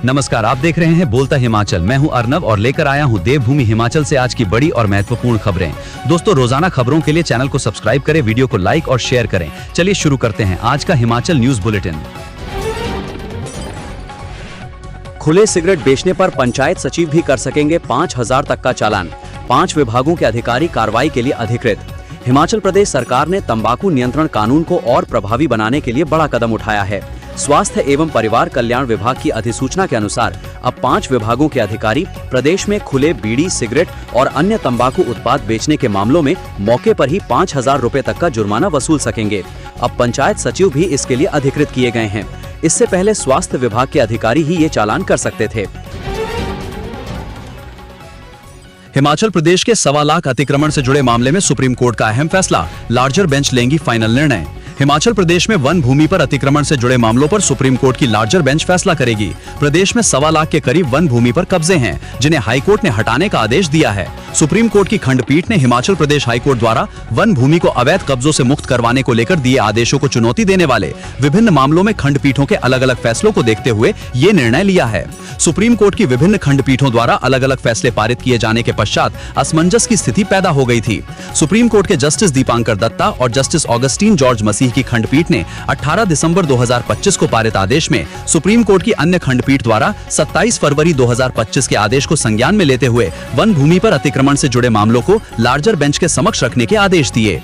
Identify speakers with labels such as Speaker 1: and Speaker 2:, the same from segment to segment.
Speaker 1: नमस्कार, आप देख रहे हैं बोलता हिमाचल। मैं हूं अर्नव और लेकर आया हूं देवभूमि हिमाचल से आज की बड़ी और महत्वपूर्ण खबरें। दोस्तों, रोजाना खबरों के लिए चैनल को सब्सक्राइब करें, वीडियो को लाइक और शेयर करें। चलिए शुरू करते हैं आज का हिमाचल न्यूज बुलेटिन।
Speaker 2: खुले सिगरेट बेचने पर पंचायत सचिव भी कर सकेंगे 5,000 तक का चालान। 5 विभागों के अधिकारी कार्रवाई के लिए अधिकृत। हिमाचल प्रदेश सरकार ने तंबाकू नियंत्रण कानून को और प्रभावी बनाने के लिए बड़ा कदम उठाया है। स्वास्थ्य एवं परिवार कल्याण विभाग की अधिसूचना के अनुसार अब 5 विभागों के अधिकारी प्रदेश में खुले बीड़ी, सिगरेट और अन्य तंबाकू उत्पाद बेचने के मामलों में मौके पर ही 5,000 रुपए तक का जुर्माना वसूल सकेंगे। अब पंचायत सचिव भी इसके लिए अधिकृत किए गए हैं। इससे पहले स्वास्थ्य विभाग के अधिकारी ही ये चालान कर सकते थे।
Speaker 1: हिमाचल प्रदेश के 1.25 लाख अतिक्रमण से जुड़े मामले में सुप्रीम कोर्ट का अहम फैसला, लार्जर बेंच लेंगी फाइनल निर्णय। हिमाचल प्रदेश में वन भूमि पर अतिक्रमण से जुड़े मामलों पर सुप्रीम कोर्ट की लार्जर बेंच फैसला करेगी। प्रदेश में 1.25 लाख के करीब वन भूमि पर कब्जे हैं, जिन्हें हाईकोर्ट ने हटाने का आदेश दिया है। सुप्रीम कोर्ट की खंडपीठ ने हिमाचल प्रदेश हाईकोर्ट द्वारा वन भूमि को अवैध कब्जों से मुक्त करवाने को लेकर दिए आदेशों को चुनौती देने वाले विभिन्न मामलों में खंडपीठों के अलग अलग फैसलों को देखते हुए ये निर्णय लिया है। सुप्रीम कोर्ट की विभिन्न खंडपीठों द्वारा अलग अलग फैसले पारित किए जाने के पश्चात असमंजस की स्थिति पैदा हो गई थी। सुप्रीम कोर्ट के जस्टिस दीपांकर दत्ता और जस्टिस ऑगस्टीन जॉर्ज मसीह की खंडपीठ ने 18 दिसंबर 2025 को पारित आदेश में सुप्रीम कोर्ट की अन्य खंडपीठ द्वारा 27 फरवरी 2025 के आदेश को संज्ञान में लेते हुए वन भूमि पर अतिक्रमण से जुड़े मामलों को लार्जर बेंच के समक्ष रखने के आदेश दिए।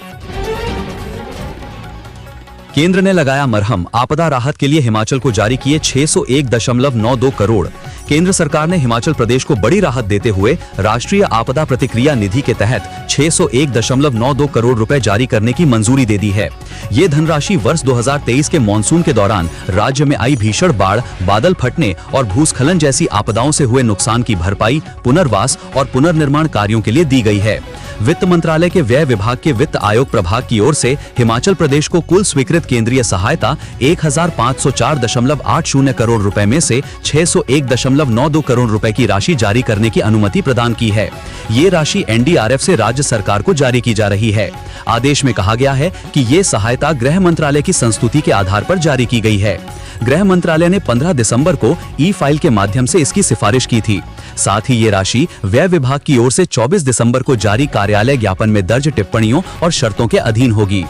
Speaker 1: केंद्र ने लगाया मरहम, आपदा राहत के लिए हिमाचल को जारी किए 601.92 करोड़। केंद्र सरकार ने हिमाचल प्रदेश को बड़ी राहत देते हुए राष्ट्रीय आपदा प्रतिक्रिया निधि के तहत 601.92 करोड़ रुपए जारी करने की मंजूरी दे दी है। ये धनराशि वर्ष 2023 के मॉनसून के दौरान राज्य में आई भीषण बाढ़, बादल फटने और भूस्खलन जैसी आपदाओं से हुए नुकसान की भरपाई, पुनर्वास और पुनर्निर्माण कार्यों के लिए दी गई है। वित्त मंत्रालय के व्यय विभाग के वित्त आयोग प्रभाग की ओर से हिमाचल प्रदेश को कुल स्वीकृत केंद्रीय सहायता 1,504.80 करोड़ रुपए में से 601.92 करोड़ रुपए की राशि जारी करने की अनुमति प्रदान की है। ये राशि एनडीआरएफ से राज्य सरकार को जारी की जा रही है। आदेश में कहा गया है कि ये सहायता गृह मंत्रालय की संस्तुति के आधार पर जारी की गई है। गृह मंत्रालय ने 15 दिसंबर को ई फाइल के माध्यम से इसकी सिफारिश की थी। साथ ही ये राशि व्यय विभाग की ओर से 24 दिसंबर को जारी कार्यालय ज्ञापन में दर्ज टिप्पणियों और शर्तों के अधीन होगी।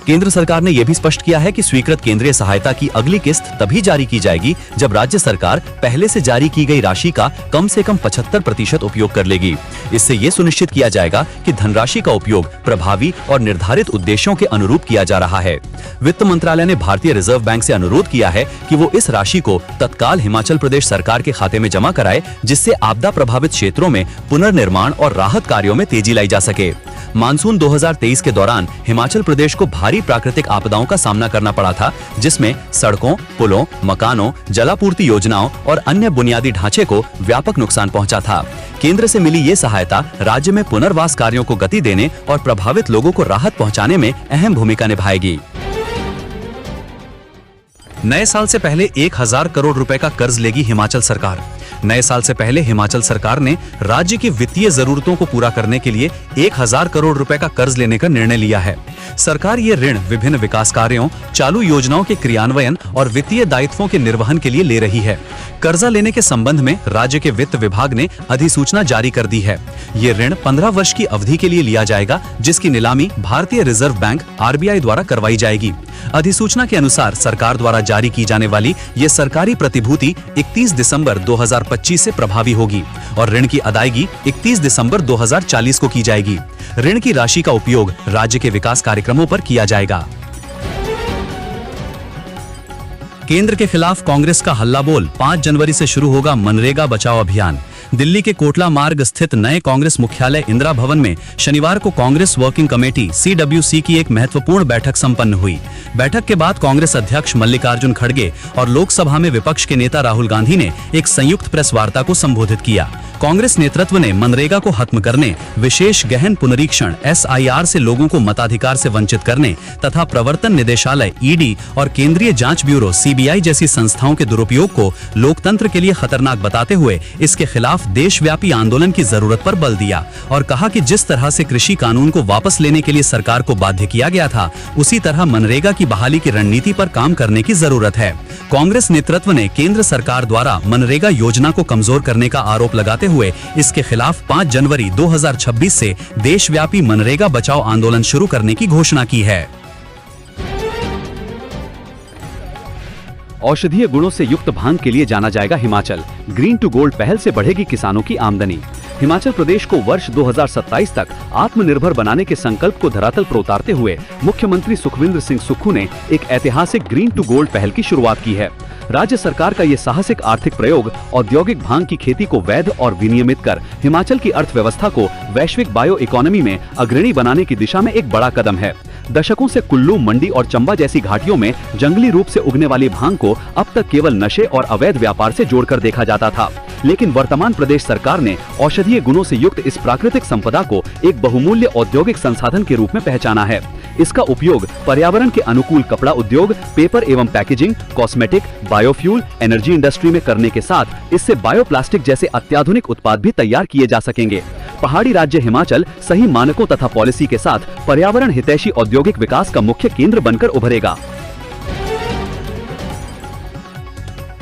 Speaker 1: केंद्र सरकार ने यह भी स्पष्ट किया है कि स्वीकृत केंद्रीय सहायता की अगली किस्त तभी जारी की जाएगी जब राज्य सरकार पहले से जारी की गई राशि का कम से कम 75% उपयोग कर लेगी। इससे ये सुनिश्चित किया जाएगा कि धनराशि का उपयोग प्रभावी और निर्धारित उद्देश्यों के अनुरूप किया जा रहा है। वित्त मंत्रालय ने भारतीय रिजर्व बैंक से अनुरोध किया है कि वो इस राशि को तत्काल हिमाचल प्रदेश सरकार के खाते में जमा कराए, जिससे आपदा प्रभावित क्षेत्रों में पुनर्निर्माण और राहत कार्यों में तेजी लाई जा सके। मानसून 2023 के दौरान हिमाचल प्रदेश को भारी प्राकृतिक आपदाओं का सामना करना पड़ा था, जिसमें सड़कों, पुलों, मकानों, जलापूर्ति योजनाओं और अन्य बुनियादी ढांचे को व्यापक नुकसान पहुंचा था। केंद्र से मिली ये सहायता राज्य में पुनर्वास कार्यों को गति देने और प्रभावित लोगों को राहत पहुंचाने में अहम भूमिका निभाएगी। नए साल से पहले 1,000 करोड़ रुपए का कर्ज लेगी हिमाचल सरकार। नए साल से पहले हिमाचल सरकार ने राज्य की वित्तीय जरूरतों को पूरा करने के लिए 1,000 करोड़ रुपए का कर्ज लेने का निर्णय लिया है। सरकार ये ऋण विभिन्न विकास कार्यों, चालू योजनाओं के क्रियान्वयन और वित्तीय दायित्वों के निर्वहन के लिए ले रही है। कर्जा लेने के संबंध में राज्य के वित्त विभाग ने अधिसूचना जारी कर दी है। ये ऋण 15 वर्ष की अवधि के लिए लिया जाएगा, जिसकी नीलामी भारतीय रिजर्व बैंक आरबीआई द्वारा करवाई जाएगी। अधिसूचना के अनुसार सरकार द्वारा जारी की जाने वाली ये सरकारी प्रतिभूति 31 दिसंबर 2025 से प्रभावी होगी और ऋण की अदायगी 31 दिसंबर 2040 को की जाएगी। ऋण की राशि का उपयोग राज्य के विकास कार्यक्रमों पर किया जाएगा। केंद्र के खिलाफ कांग्रेस का हल्ला बोल, 5 जनवरी से शुरू होगा मनरेगा बचाओ अभियान। दिल्ली के कोटला मार्ग स्थित नए कांग्रेस मुख्यालय इंदिरा भवन में शनिवार को कांग्रेस वर्किंग कमेटी (CWC) की एक महत्वपूर्ण बैठक संपन्न हुई। बैठक के बाद कांग्रेस अध्यक्ष मल्लिकार्जुन खड़गे और लोकसभा में विपक्ष के नेता राहुल गांधी ने एक संयुक्त प्रेस वार्ता को संबोधित किया। कांग्रेस नेतृत्व ने मनरेगा को खत्म करने, विशेष गहन पुनरीक्षण SIR से लोगों को मताधिकार से वंचित करने तथा प्रवर्तन निदेशालय ED और केंद्रीय जांच ब्यूरो CBI जैसी संस्थाओं के दुरुपयोग को लोकतंत्र के लिए खतरनाक बताते हुए इसके खिलाफ देशव्यापी आंदोलन की जरूरत पर बल दिया और कहा कि जिस तरह से कृषि कानून को वापस लेने के लिए सरकार को बाध्य किया गया था, उसी तरह मनरेगा की बहाली की रणनीति पर काम करने की जरूरत है। कांग्रेस नेतृत्व ने केंद्र सरकार द्वारा मनरेगा योजना को कमजोर करने का आरोप लगाते हुए इसके खिलाफ 5 जनवरी 2026 से देशव्यापी मनरेगा बचाओ आंदोलन शुरू करने की घोषणा की है।
Speaker 2: औषधीय गुणों से युक्त भांग के लिए जाना जाएगा हिमाचल। ग्रीन टू गोल्ड पहल से बढ़ेगी किसानों की आमदनी। हिमाचल प्रदेश को वर्ष 2027 तक आत्मनिर्भर बनाने के संकल्प को धरातल पर उतारते हुए मुख्यमंत्री सुखविंदर सिंह सुक्खू ने एक ऐतिहासिक ग्रीन टू गोल्ड पहल की शुरुआत की है। राज्य सरकार का ये साहसिक आर्थिक प्रयोग औद्योगिक भांग की खेती को वैध और विनियमित कर हिमाचल की अर्थव्यवस्था को वैश्विक बायो इकोनॉमी में अग्रणी बनाने की दिशा में एक बड़ा कदम है। दशकों से कुल्लू, मंडी और चंबा जैसी घाटियों में जंगली रूप से उगने वाली भांग को अब तक केवल नशे और अवैध व्यापार से जोड़कर देखा जाता था, लेकिन वर्तमान प्रदेश सरकार ने औषधीय गुणों से युक्त इस प्राकृतिक संपदा को एक बहुमूल्य औद्योगिक संसाधन के रूप में पहचाना है। इसका उपयोग पर्यावरण के अनुकूल कपड़ा उद्योग, पेपर एवं packaging, cosmetic, biofuel, energy industry में करने के साथ इससे बायोप्लास्टिक जैसे अत्याधुनिक उत्पाद भी तैयार किए जा सकेंगे। पहाड़ी राज्य हिमाचल सही मानकों तथा पॉलिसी के साथ पर्यावरण हितैषी औद्योगिक विकास का मुख्य केंद्र बनकर उभरेगा।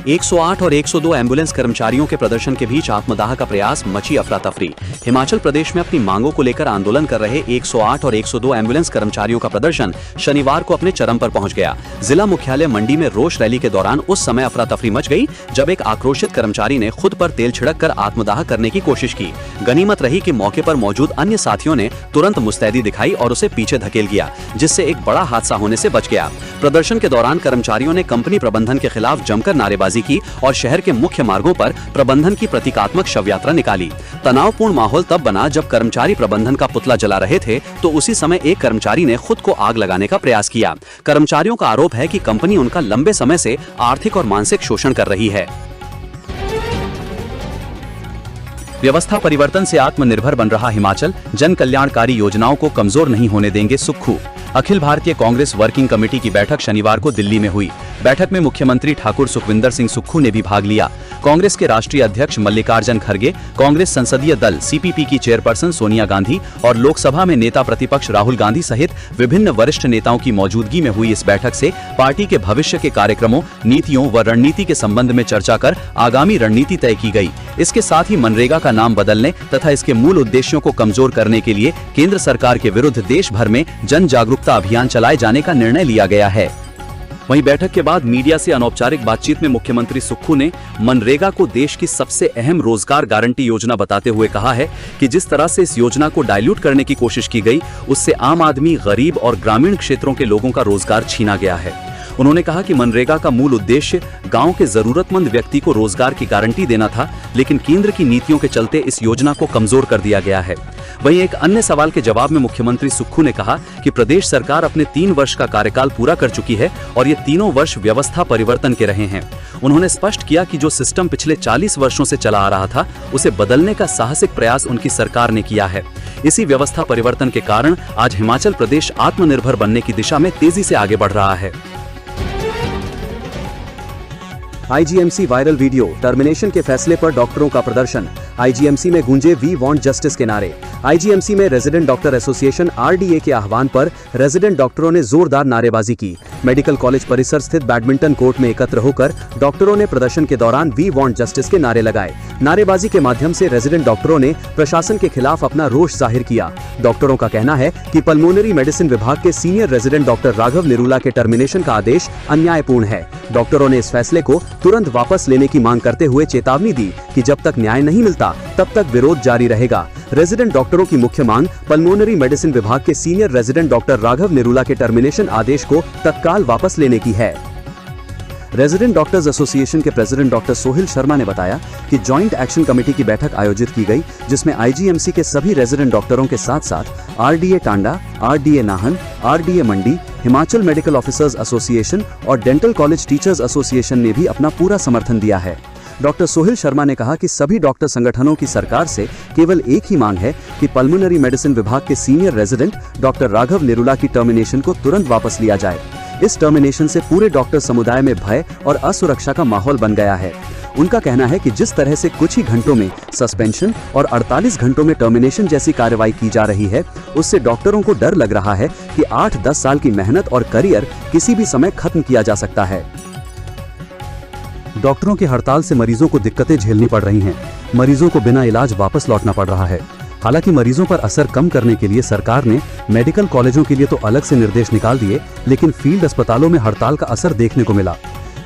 Speaker 2: 108 और 102 एम्बुलेंस कर्मचारियों के प्रदर्शन के बीच आत्मदाह का प्रयास, मची अफरा तफरी। हिमाचल प्रदेश में अपनी मांगों को लेकर आंदोलन कर रहे 108 और 102 एम्बुलेंस कर्मचारियों का प्रदर्शन शनिवार को अपने चरम पर पहुंच गया। जिला मुख्यालय मंडी में रोष रैली के दौरान उस समय अफरा तफरी मच गई जब एक आक्रोशित कर्मचारी ने खुद पर तेल छिड़क कर आत्मदाह करने की कोशिश की। गनीमत रही कि मौके पर मौजूद अन्य साथियों ने तुरंत मुस्तैदी दिखाई और उसे पीछे धकेल दिया, जिससे एक बड़ा हादसा होने से बच गया। प्रदर्शन के दौरान कर्मचारियों ने कंपनी प्रबंधन के खिलाफ जमकर नारेबाजी की और शहर के मुख्य मार्गों पर प्रबंधन की प्रतीकात्मक शव यात्रा निकाली। तनावपूर्ण माहौल तब बना जब कर्मचारी प्रबंधन का पुतला जला रहे थे तो उसी समय एक कर्मचारी ने खुद को आग लगाने का प्रयास किया। कर्मचारियों का आरोप है कि कंपनी उनका लंबे समय से आर्थिक और मानसिक शोषण कर रही है। व्यवस्था परिवर्तन से आत्मनिर्भर बन रहा हिमाचल, जन कल्याणकारी योजनाओं को कमजोर नहीं होने देंगे सुक्खू। अखिल भारतीय कांग्रेस वर्किंग कमेटी की बैठक शनिवार को दिल्ली में हुई। बैठक में मुख्यमंत्री ठाकुर सुखविंदर सिंह सुक्खू ने भी भाग लिया। कांग्रेस के राष्ट्रीय अध्यक्ष मल्लिकार्जुन खड़गे, कांग्रेस संसदीय दल CPP की चेयरपर्सन सोनिया गांधी और लोकसभा में नेता प्रतिपक्ष राहुल गांधी सहित विभिन्न वरिष्ठ नेताओं की मौजूदगी में हुई इस बैठक से पार्टी के भविष्य के कार्यक्रमों, नीतियों व रणनीति के संबंध में चर्चा कर आगामी रणनीति तय की गई। इसके साथ ही मनरेगा का नाम बदलने तथा इसके मूल उद्देश्यों को कमजोर करने के लिए केंद्र सरकार के विरुद्ध देश भर में जन जागरूकता अभियान चलाए जाने का निर्णय लिया गया है। वहीं बैठक के बाद मीडिया से अनौपचारिक बातचीत में मुख्यमंत्री सुक्खू ने मनरेगा को देश की सबसे अहम रोजगार गारंटी योजना बताते हुए कहा है कि जिस तरह से इस योजना को डाइल्यूट करने की कोशिश की गई, उससे आम आदमी, गरीब और ग्रामीण क्षेत्रों के लोगों का रोजगार छीना गया है। उन्होंने कहा कि मनरेगा का मूल उद्देश्य गांव के जरूरतमंद व्यक्ति को रोजगार की गारंटी देना था, लेकिन केंद्र की नीतियों के चलते इस योजना को कमजोर कर दिया गया है। वहीं एक अन्य सवाल के जवाब में मुख्यमंत्री सुक्खू ने कहा कि प्रदेश सरकार अपने 3 वर्ष का कार्यकाल पूरा कर चुकी है और ये तीनों वर्ष व्यवस्था परिवर्तन के रहे हैं। उन्होंने स्पष्ट किया कि जो सिस्टम पिछले 40 वर्षों से चला आ रहा था, उसे बदलने का साहसिक प्रयास उनकी सरकार ने किया है। इसी व्यवस्था परिवर्तन के कारण आज हिमाचल प्रदेश आत्मनिर्भर बनने की दिशा में तेजी से आगे बढ़ रहा है।
Speaker 3: IGMC वायरल वीडियो, टर्मिनेशन के फैसले पर डॉक्टरों का प्रदर्शन। IGMC में गूंजे वी वांट जस्टिस के नारे। IGMC में रेजिडेंट डॉक्टर एसोसिएशन RDA के आह्वान पर रेजिडेंट डॉक्टरों ने जोरदार नारेबाजी की। मेडिकल कॉलेज परिसर स्थित बैडमिंटन कोर्ट में एकत्र होकर डॉक्टरों ने प्रदर्शन के दौरान वी वांट जस्टिस के नारे लगाए। नारेबाजी के माध्यम से रेजिडेंट डॉक्टरों ने प्रशासन के खिलाफ अपना रोष जाहिर किया। डॉक्टरों का कहना है कि पल्मोनरी मेडिसिन विभाग के senior resident doctor Raghav Nirula के टर्मिनेशन का आदेश अन्यायपूर्ण है। डॉक्टरों ने इस फैसले को तुरंत वापस लेने की मांग करते हुए चेतावनी दी कि जब तक न्याय नहीं मिलता तब तक विरोध जारी रहेगा। रेजिडेंट डॉक्टरों की मुख्य मांग पल्मोनरी मेडिसिन विभाग के senior resident doctor Raghav Nirula के टर्मिनेशन आदेश को तत्काल वापस लेने की है। रेजिडेंट डॉक्टर्स एसोसिएशन के प्रेसिडेंट डॉक्टर सोहिल शर्मा ने बताया कि जॉइंट एक्शन कमेटी की बैठक आयोजित की गई, जिसमें IGMC के सभी रेजिडेंट डॉक्टरों के साथ साथ RDA Tanda, RDA Nahan, RDA मंडी, हिमाचल मेडिकल ऑफिसर्स एसोसिएशन और डेंटल कॉलेज टीचर्स एसोसिएशन ने भी अपना पूरा समर्थन दिया है। डॉक्टर सोहेल शर्मा ने कहा कि सभी डॉक्टर संगठनों की सरकार से केवल एक ही मांग है कि पल्मोनरी मेडिसिन विभाग के senior resident doctor Raghav Nirula की टर्मिनेशन को तुरंत वापस लिया जाए। इस टर्मिनेशन से पूरे डॉक्टर समुदाय में भय और असुरक्षा का माहौल बन गया है। उनका कहना है कि जिस तरह से कुछ ही घंटों में सस्पेंशन और 48 घंटों में टर्मिनेशन जैसी कार्रवाई की जा रही है, उससे डॉक्टरों को डर लग रहा है कि 8-10 साल की मेहनत और करियर किसी भी समय खत्म किया जा सकता है। डॉक्टरों की हड़ताल से मरीजों को दिक्कतें झेलनी पड़ रही हैं। मरीजों को बिना इलाज वापस लौटना पड़ रहा है। हालांकि मरीजों पर असर कम करने के लिए सरकार ने मेडिकल कॉलेजों के लिए तो अलग से निर्देश निकाल दिए, लेकिन फील्ड अस्पतालों में हड़ताल का असर देखने को मिला।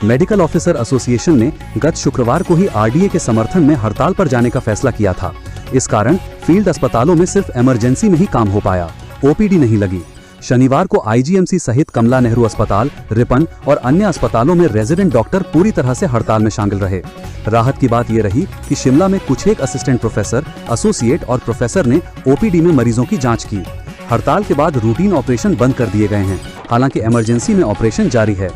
Speaker 3: मेडिकल ऑफिसर एसोसिएशन ने गत शुक्रवार को ही आरडीए के समर्थन में हड़ताल पर जाने का फैसला किया था। इस कारण फील्ड अस्पतालों में सिर्फ इमरजेंसी में ही काम हो पाया, ओपीडी नहीं लगी। शनिवार को आईजीएमसी सहित कमला नेहरू अस्पताल, रिपन और अन्य अस्पतालों में रेजिडेंट डॉक्टर पूरी तरह से हड़ताल में शामिल रहे। राहत की बात यह रही कि शिमला में कुछ एक असिस्टेंट प्रोफेसर, एसोसिएट और प्रोफेसर ने ओपीडी में मरीजों की जांच की। हड़ताल के बाद रूटीन ऑपरेशन बंद कर दिए गए हैं, हालांकि इमरजेंसी में ऑपरेशन जारी है।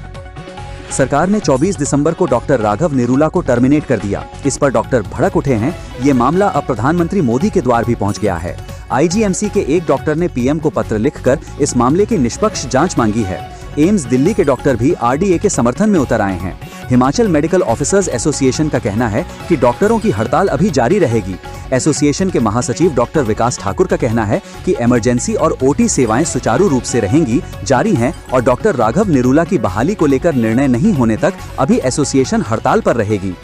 Speaker 3: सरकार ने 24 दिसंबर को डॉक्टर राघव निरुला को टर्मिनेट कर दिया। इस पर डॉक्टर भड़क उठे हैं। ये मामला अब प्रधानमंत्री मोदी के द्वार भी पहुंच गया है। आईजीएमसी के एक डॉक्टर ने पीएम को पत्र लिखकर इस मामले की निष्पक्ष जांच मांगी है। एम्स दिल्ली के डॉक्टर भी आरडीए के समर्थन में उतर आए हैं। हिमाचल मेडिकल ऑफिसर्स एसोसिएशन का कहना है कि डॉक्टरों की हड़ताल अभी जारी रहेगी। एसोसिएशन के महासचिव डॉक्टर विकास ठाकुर का कहना है कि इमरजेंसी और ओटी सेवाएं सुचारू रूप से रहेंगी, जारी हैं और डॉक्टर राघव निरुला की बहाली को लेकर निर्णय नहीं होने तक अभी एसोसिएशन हड़ताल पर रहेगी।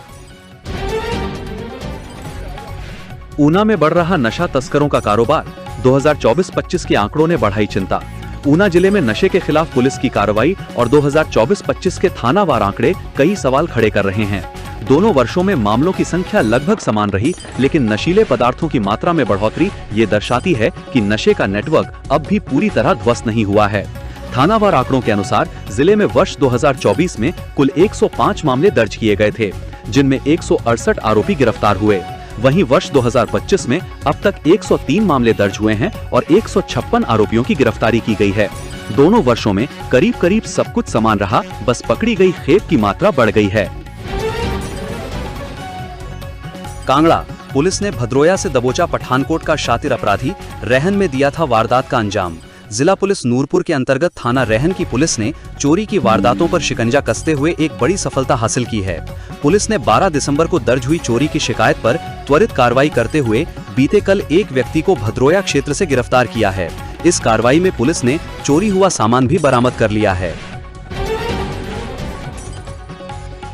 Speaker 1: ऊना में बढ़ रहा नशा तस्करों का कारोबार, 2024-25 के आंकड़ों ने बढ़ाई चिंता। ऊना जिले में नशे के खिलाफ पुलिस की कार्रवाई और 2024-25 के थानावार आंकड़े कई सवाल खड़े कर रहे हैं। दोनों वर्षों में मामलों की संख्या लगभग समान रही, लेकिन नशीले पदार्थों की मात्रा में बढ़ोतरी ये दर्शाती है कि नशे का नेटवर्क अब भी पूरी तरह ध्वस्त नहीं हुआ है। थानावार आंकड़ों के अनुसार जिले में वर्ष 2024 में कुल 105 मामले दर्ज किए गए थे, जिनमें 168 आरोपी गिरफ्तार हुए। वहीं वर्ष 2025 में अब तक 103 मामले दर्ज हुए हैं और 156 आरोपियों की गिरफ्तारी की गई है। दोनों वर्षों में करीब करीब सब कुछ समान रहा, बस पकड़ी गई खेप की मात्रा बढ़ गई है। कांगड़ा पुलिस ने भद्रोया से दबोचा पठानकोट का शातिर अपराधी, रेहन में दिया था वारदात का अंजाम। जिला पुलिस नूरपुर के अंतर्गत थाना रेहन की पुलिस ने चोरी की वारदातों पर शिकंजा कसते हुए एक बड़ी सफलता हासिल की है। पुलिस ने 12 दिसंबर को दर्ज हुई चोरी की शिकायत पर त्वरित कार्रवाई करते हुए बीते कल एक व्यक्ति को भद्रोया क्षेत्र से गिरफ्तार किया है। इस कार्रवाई में पुलिस ने चोरी हुआ सामान भी बरामद कर लिया है।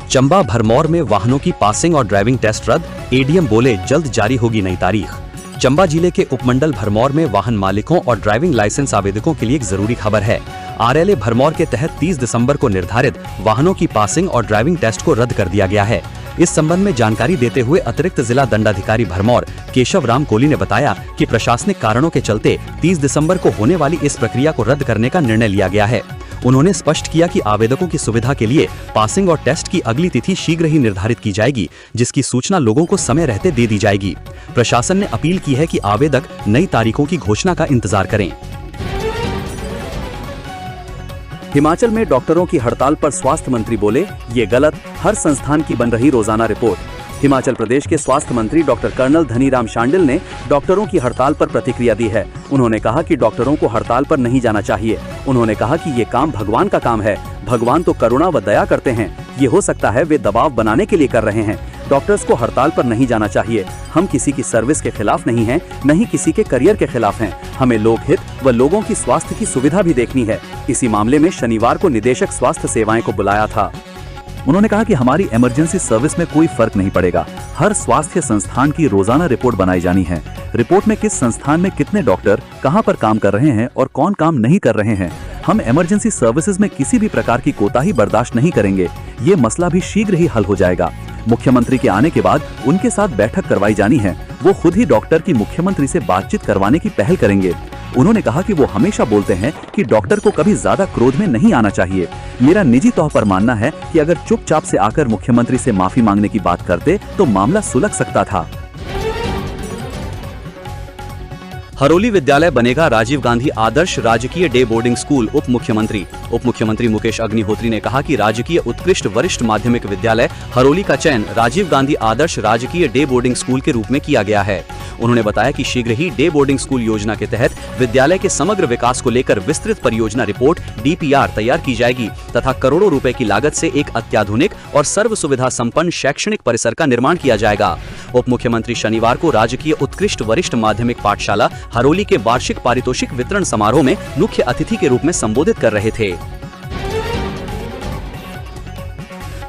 Speaker 1: चंबा भरमौर में वाहनों की पासिंग और ड्राइविंग टेस्ट रद्द, एडीएम बोले जल्द जारी होगी नई तारीख। चंबा जिले के उपमंडल भरमौर में वाहन मालिकों और ड्राइविंग लाइसेंस आवेदकों के लिए एक जरूरी खबर है। आरएलए भरमौर के तहत 30 दिसंबर को निर्धारित वाहनों की पासिंग और ड्राइविंग टेस्ट को रद्द कर दिया गया है। इस संबंध में जानकारी देते हुए अतिरिक्त जिला दंडाधिकारी भरमौर केशव राम कोहली ने बताया कि प्रशासनिक कारणों के चलते 30 दिसंबर को होने वाली इस प्रक्रिया को रद्द करने का निर्णय लिया गया है। उन्होंने स्पष्ट किया कि आवेदकों की सुविधा के लिए पासिंग और टेस्ट की अगली तिथि शीघ्र ही निर्धारित की जाएगी, जिसकी सूचना लोगों को समय रहते दे दी जाएगी। प्रशासन ने अपील की है कि आवेदक नई तारीखों की घोषणा का इंतजार करें।
Speaker 2: हिमाचल में डॉक्टरों की हड़ताल पर स्वास्थ्य मंत्री बोले, ये गलत, हर संस्थान की बन रही रोजाना रिपोर्ट। हिमाचल प्रदेश के स्वास्थ्य मंत्री डॉक्टर कर्नल धनीराम शांडिल ने डॉक्टरों की हड़ताल पर प्रतिक्रिया दी है। उन्होंने कहा कि डॉक्टरों को हड़ताल पर नहीं जाना चाहिए। उन्होंने कहा कि ये काम भगवान का काम है, भगवान तो करुणा व दया करते हैं। ये हो सकता है वे दबाव बनाने के लिए कर रहे हैं। डॉक्टर्स को हड़ताल पर नहीं जाना चाहिए। हम किसी की सर्विस के खिलाफ नहीं हैं, न ही किसी के करियर के खिलाफ हैं। हमें लोकहित व लोगों की स्वास्थ्य की सुविधा भी देखनी है। इसी मामले में शनिवार को निदेशक स्वास्थ्य सेवाएं को बुलाया था। उन्होंने कहा कि हमारी इमरजेंसी सर्विस में कोई फर्क नहीं पड़ेगा। हर स्वास्थ्य संस्थान की रोजाना रिपोर्ट बनाई जानी है। रिपोर्ट में किस संस्थान में कितने डॉक्टर कहां पर काम कर रहे हैं और कौन काम नहीं कर रहे हैं। हम इमरजेंसी सर्विसेज में किसी भी प्रकार की कोताही बर्दाश्त नहीं करेंगे। ये मसला भी शीघ्र ही हल हो जाएगा। मुख्यमंत्री के आने के बाद उनके साथ बैठक करवाई जानी है। वो खुद ही डॉक्टर की मुख्यमंत्री से बातचीत करवाने की पहल करेंगे। उन्होंने कहा कि वो हमेशा बोलते हैं कि डॉक्टर को कभी ज्यादा क्रोध में नहीं आना चाहिए। मेरा निजी तौर पर मानना है कि अगर चुपचाप से आकर मुख्यमंत्री से माफी मांगने की बात करते तो मामला सुलझ सकता था। हरोली विद्यालय बनेगा राजीव गांधी आदर्श राजकीय डे बोर्डिंग स्कूल। उप मुख्यमंत्री मुकेश अग्निहोत्री ने कहा कि राजकीय उत्कृष्ट वरिष्ठ माध्यमिक विद्यालय हरोली का चयन राजीव गांधी आदर्श राजकीय डे बोर्डिंग स्कूल के रूप में किया गया है। उन्होंने बताया कि शीघ्र ही डे बोर्डिंग स्कूल योजना के तहत विद्यालय के समग्र विकास को लेकर विस्तृत परियोजना रिपोर्ट DPR तैयार की जाएगी तथा करोड़ों रुपए की लागत से एक अत्याधुनिक और सर्व सुविधा संपन्न शैक्षणिक परिसर का निर्माण किया जाएगा। उप मुख्यमंत्री शनिवार को राजकीय उत्कृष्ट वरिष्ठ माध्यमिक पाठशाला हरोली के वार्षिक पारितोषिक वितरण समारोह में मुख्य अतिथि के रूप में संबोधित कर रहे थे।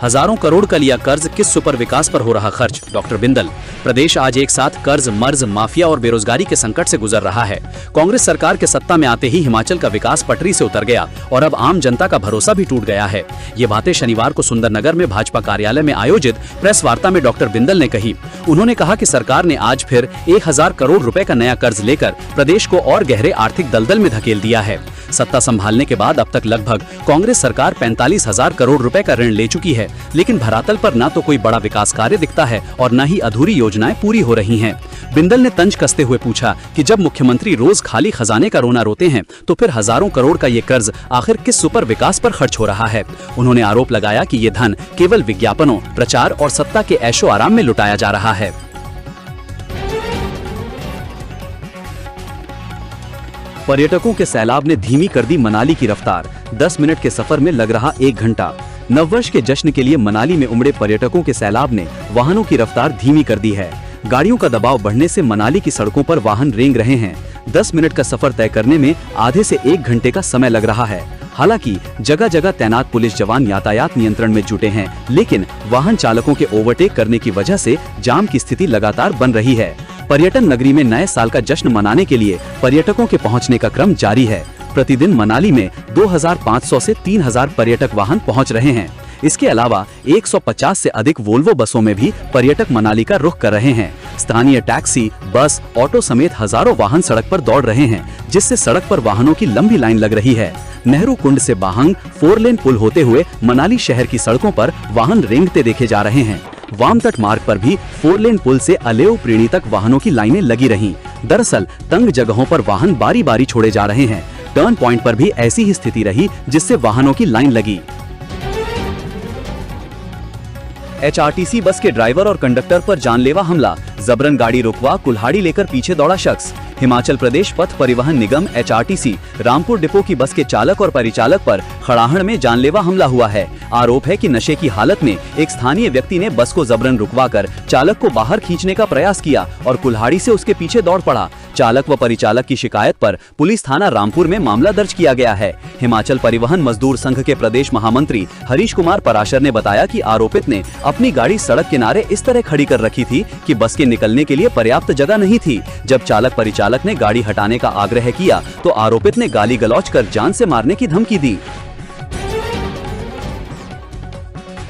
Speaker 2: हजारों करोड़ का लिया कर्ज, किस सुपर विकास पर हो रहा खर्च? डॉक्टर बिंदल। प्रदेश आज एक साथ कर्ज, मर्ज, माफिया और बेरोजगारी के संकट से गुजर रहा है। कांग्रेस सरकार के सत्ता में आते ही हिमाचल का विकास पटरी से उतर गया और अब आम जनता का भरोसा भी टूट गया है। ये बातें शनिवार को सुंदरनगर में भाजपा कार्यालय में आयोजित प्रेस वार्ता में डॉक्टर बिंदल ने कही। उन्होंने कहा कि सरकार ने आज फिर 1000 करोड़ रुपए का नया कर्ज लेकर प्रदेश को और गहरे आर्थिक दलदल में धकेल दिया है। सत्ता संभालने के बाद अब तक लगभग कांग्रेस सरकार 45,000 करोड़ रुपए का ऋण ले चुकी है, लेकिन धरातल पर न तो कोई बड़ा विकास कार्य दिखता है और न ही अधूरी योजनाएं पूरी हो रही हैं। बिंदल ने तंज कसते हुए पूछा कि जब मुख्यमंत्री रोज खाली खजाने का रोना रोते हैं तो फिर हजारों करोड़ का ये कर्ज आखिर किस सुपर विकास पर खर्च हो रहा है। उन्होंने आरोप लगाया कि ये धन केवल विज्ञापनों, प्रचार और सत्ता के ऐशो आराम में लुटाया जा रहा है। पर्यटकों के सैलाब ने धीमी कर दी मनाली की रफ्तार। 10 मिनट के सफर में लग रहा 1 घंटा। नववर्ष के जश्न के लिए मनाली में उमड़े पर्यटकों के सैलाब ने वाहनों की रफ्तार धीमी कर दी है। गाड़ियों का दबाव बढ़ने से मनाली की सड़कों पर वाहन रेंग रहे हैं। 10 मिनट का सफर तय करने में आधे से 1 घंटे का समय लग रहा है। हालांकि जगह जगह तैनात पुलिस जवान यातायात नियंत्रण में जुटे हैं, लेकिन वाहन चालकों के ओवरटेक करने की वजह से जाम की स्थिति लगातार बन रही है। पर्यटन नगरी में नए साल का जश्न मनाने के लिए पर्यटकों के पहुंचने का क्रम जारी है। प्रतिदिन मनाली में 2500 से 3000 पर्यटक वाहन पहुंच रहे हैं। इसके अलावा 150 से अधिक वोल्वो बसों में भी पर्यटक मनाली का रुख कर रहे हैं। स्थानीय टैक्सी, बस, ऑटो समेत हजारों वाहन सड़क पर दौड़ रहे हैं, जिससे सड़क पर वाहनों की लंबी लाइन लग रही है। नेहरू कुंड से बाहंग 4 लेन पुल होते हुए मनाली शहर की सड़कों पर वाहन रेंगते देखे जा रहे हैं। वाम तट मार्ग पर भी 4 लेन पुल से अलेऊ प्रीणी तक वाहनों की लाइनें लगी रहीं। दरअसल तंग जगहों पर वाहन बारी बारी छोड़े जा रहे हैं। टर्न पॉइंट पर भी ऐसी ही स्थिति रही, जिससे वाहनों की लाइन लगी। HRTC बस के ड्राइवर और कंडक्टर पर जानलेवा हमला, जबरन गाड़ी रुकवा कुल्हाड़ी लेकर पीछे दौड़ा शख्स। हिमाचल प्रदेश पथ परिवहन निगम HRTC रामपुर डिपो की बस के चालक और परिचालक पर खड़ाहड़ में जानलेवा हमला हुआ है। आरोप है कि नशे की हालत में एक स्थानीय व्यक्ति ने बस को जबरन रुकवाकर चालक को बाहर खींचने का प्रयास किया और कुल्हाड़ी से उसके पीछे दौड़ पड़ा। चालक व परिचालक की शिकायत पर पुलिस थाना रामपुर में मामला दर्ज किया गया है। हिमाचल परिवहन मजदूर संघ के प्रदेश महामंत्री हरीश कुमार पराशर ने बताया कि आरोपित ने अपनी गाड़ी सड़क किनारे इस तरह खड़ी कर रखी थी कि बस के निकलने के लिए पर्याप्त जगह नहीं थी। जब चालक परिचालक ने गाड़ी हटाने का आग्रह किया तो आरोपित ने गाली गलौज कर जान से मारने की धमकी दी।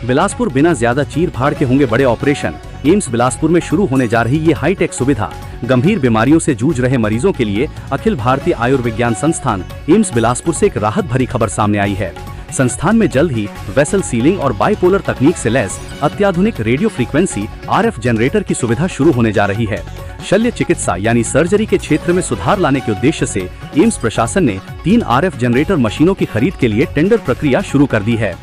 Speaker 2: बिलासपुर बिना ज्यादा चीर फाड़ के होंगे बड़े ऑपरेशन। एम्स बिलासपुर में शुरू होने जा रही ये हाईटेक सुविधा गंभीर बीमारियों से जूझ रहे मरीजों के लिए अखिल भारतीय आयुर्विज्ञान संस्थान एम्स बिलासपुर से एक राहत भरी खबर सामने आई है। संस्थान में जल्द ही वेसल सीलिंग और बाइपोलर तकनीक से लैस अत्याधुनिक रेडियो फ्रीक्वेंसी RF जनरेटर की सुविधा शुरू होने जा रही है। शल्य चिकित्सा यानी सर्जरी के क्षेत्र में सुधार लाने के उद्देश्य से एम्स प्रशासन ने 3 RF जनरेटर मशीनों की खरीद के लिए टेंडर प्रक्रिया शुरू कर दी है।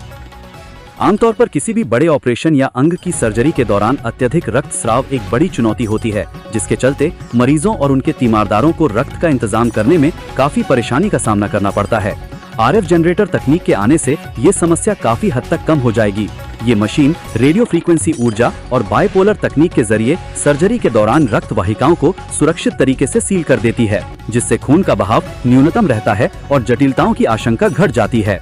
Speaker 2: आमतौर पर किसी भी बड़े ऑपरेशन या अंग की सर्जरी के दौरान अत्यधिक रक्तस्राव एक बड़ी चुनौती होती है, जिसके चलते मरीजों और उनके तीमारदारों को रक्त का इंतजाम करने में काफी परेशानी का सामना करना पड़ता है। RF जनरेटर तकनीक के आने से ये समस्या काफी हद तक कम हो जाएगी। ये मशीन रेडियो फ्रीक्वेंसी ऊर्जा और बाइपोलर तकनीक के जरिए सर्जरी के दौरान रक्त वाहिकाओं को सुरक्षित तरीके से सील कर देती है, जिससे खून का बहाव न्यूनतम रहता है और जटिलताओं की आशंका घट जाती है।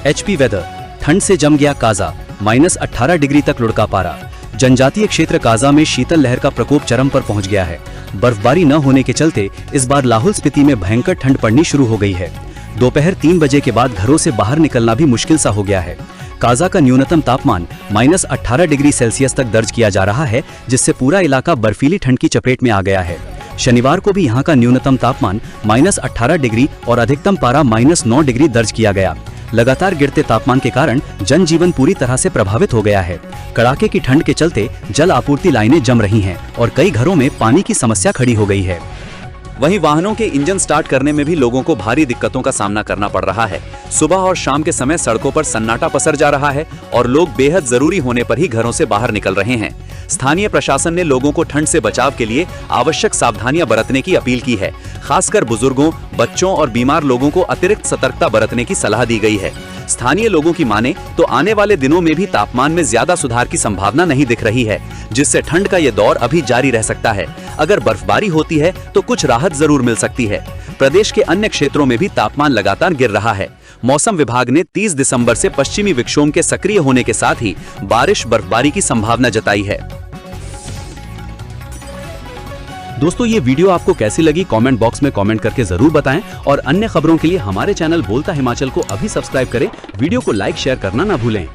Speaker 1: HP वेदर, ठंड से जम गया काजा, -18 डिग्री तक लुढ़का पारा। जनजातीय क्षेत्र काजा में शीतल लहर का प्रकोप चरम पर पहुंच गया है। बर्फबारी न होने के चलते इस बार लाहौल स्पीति में भयंकर ठंड पड़नी शुरू हो गई है। दोपहर 3 बजे के बाद घरों से बाहर निकलना भी मुश्किल सा हो गया है। काजा का न्यूनतम तापमान -18 डिग्री सेल्सियस तक दर्ज किया जा रहा है, जिससे पूरा इलाका बर्फीली ठंड की चपेट में आ गया है। शनिवार को भी यहाँ का न्यूनतम तापमान -18 डिग्री और अधिकतम पारा -9 डिग्री दर्ज किया गया। लगातार गिरते तापमान के कारण जनजीवन पूरी तरह से प्रभावित हो गया है। कड़ाके की ठंड के चलते जल आपूर्ति लाइनें जम रही हैं और कई घरों में पानी की समस्या खड़ी हो गई है।
Speaker 2: वहीं वाहनों के इंजन स्टार्ट करने में भी लोगों को भारी दिक्कतों का सामना करना पड़ रहा है। सुबह और शाम के समय सड़कों पर सन्नाटा पसर जा रहा है और लोग बेहद जरूरी होने पर ही घरों से बाहर निकल रहे हैं। स्थानीय प्रशासन ने लोगों को ठंड से बचाव के लिए आवश्यक सावधानियां बरतने की अपील की है। खासकर बुजुर्गों, बच्चों और बीमार लोगों को अतिरिक्त सतर्कता बरतने की सलाह दी गई है। स्थानीय लोगों की माने तो आने वाले दिनों में भी तापमान में ज्यादा सुधार की संभावना नहीं दिख रही है, जिससे ठंड का ये दौर अभी जारी रह सकता है। अगर बर्फबारी होती है तो कुछ राहत जरूर मिल सकती है। प्रदेश के अन्य क्षेत्रों में भी तापमान लगातार गिर रहा है। मौसम विभाग ने 30 दिसंबर से पश्चिमी विक्षोभ के सक्रिय होने के साथ ही बारिश बर्फबारी की संभावना जताई है।
Speaker 1: दोस्तों, ये वीडियो आपको कैसी लगी कमेंट बॉक्स में कमेंट करके जरूर बताएं और अन्य खबरों के लिए हमारे चैनल बोलता हिमाचल को अभी सब्सक्राइब करें। वीडियो को लाइक शेयर करना ना भूलें।